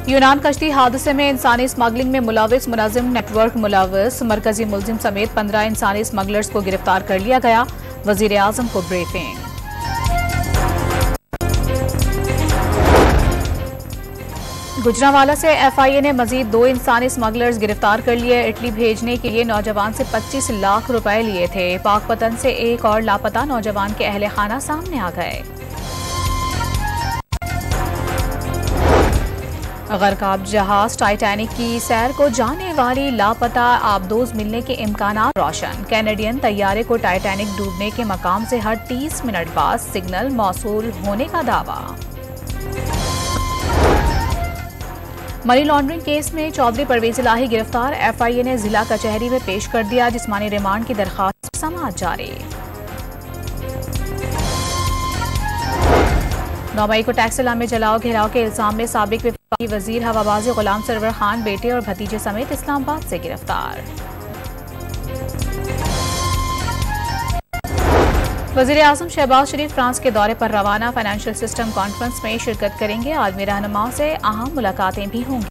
यूनान कश्ती हादसे में इंसानी स्मगलिंग में मुलविस मुनज़्ज़म नेटवर्क मुलविस मरकजी मुलजिम समेत 15 इंसानी स्मगलर्स को गिरफ्तार कर लिया गया। वजीर आज़म को ब्रीफिंग। गुजरांवाला से FIA ने मजीद 2 इंसानी स्मगलर्स गिरफ्तार कर लिए। इटली भेजने के लिए नौजवान से 25 लाख रुपए लिए थे। पाकपतन से एक और लापता नौजवान के अहले खाना सामने आ गए। गरकाब जहाज टाइटैनिक की सैर को जाने वाली लापता आबदोज मिलने के इम्कानात रोशन। कैनेडियन तैयारे को टाइटैनिक डूबने के मकाम से हर 30 मिनट बाद सिग्नल मौसूल होने का दावा। मनी लॉन्ड्रिंग केस में चौधरी परवेज इलाही गिरफ्तार। FIA ने जिला कचहरी में पेश कर दिया। जिस्मानी रिमांड की दरखास्त समाअत जारी। 9 मई को टैक्सला में जलाओ घेराव के इल्जाम में साबिक वफाकी वजीर हवाबाजी गुलाम सरवर खान बेटे और भतीजे समेत इस्लामाबाद से गिरफ्तार। वजीर आजम शहबाज शरीफ फ्रांस के दौरे पर रवाना। फाइनेंशियल सिस्टम कॉन्फ्रेंस में शिरकत करेंगे। आलमी रहनुमाओं से अहम मुलाकातें भी होंगी।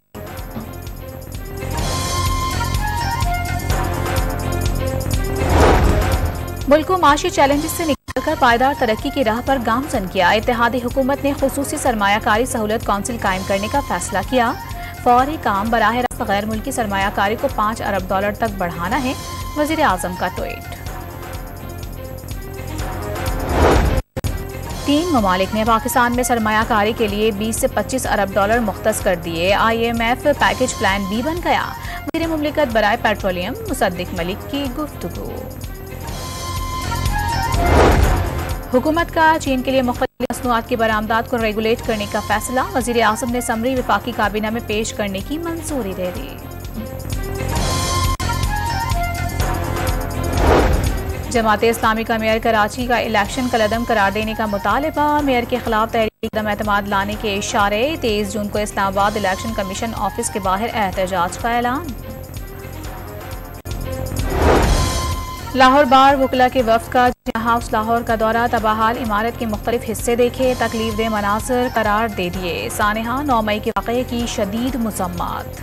मुल्क को माशी चैलेंजेस से निकलकर पायदार तरक्की की राह पर गामजन किया। इत्तेहादी हुकूमत ने खुसूसी सरमायाकारी सहूलत काउंसिल कायम करने का फैसला किया। फौरी काम बराह रास्त गैर मुल्की सरमायाकारी को $5 अरब तक बढ़ाना है। वजीर आजम का ट्वीट। 3 ममालिक ने पाकिस्तान में सरमायाकारी के लिए $20 से $25 अरब मुख्तस कर दिए। IMF पैकेज प्लान B बन गया। वज़ीर मुमलिकत बराए पेट्रोलियम मुसद्दिक मलिक की गुफ्तगू। हुकूमत का चीन के लिए मुख्तलिफ मसनूआत की बरामदात को रेगुलेट करने का फैसला। वज़ीर आज़म ने समरी विफाकी काबीना में पेश करने की मंजूरी दे दी। जमाते इस्लामी का मेयर कराची का इलेक्शन कलअदम करार देने का मुतालबा। मेयर के खिलाफ तहरीक कदम एतमाद लाने के इशारे। 23 जून को इस्लामाबाद इलेक्शन कमीशन ऑफिस के बाहर एहतजाज का ऐलान। लाहौर बार वकला के वफ्द का जिना हाउस लाहौर का दौरा। तबाहाल इमारत के मुख्तलिफ हिस्से देखे। तकलीफ दे मनासर करार दे दिए। सानेहा 9 मई के वाक़ये की शदीद मज़म्मत।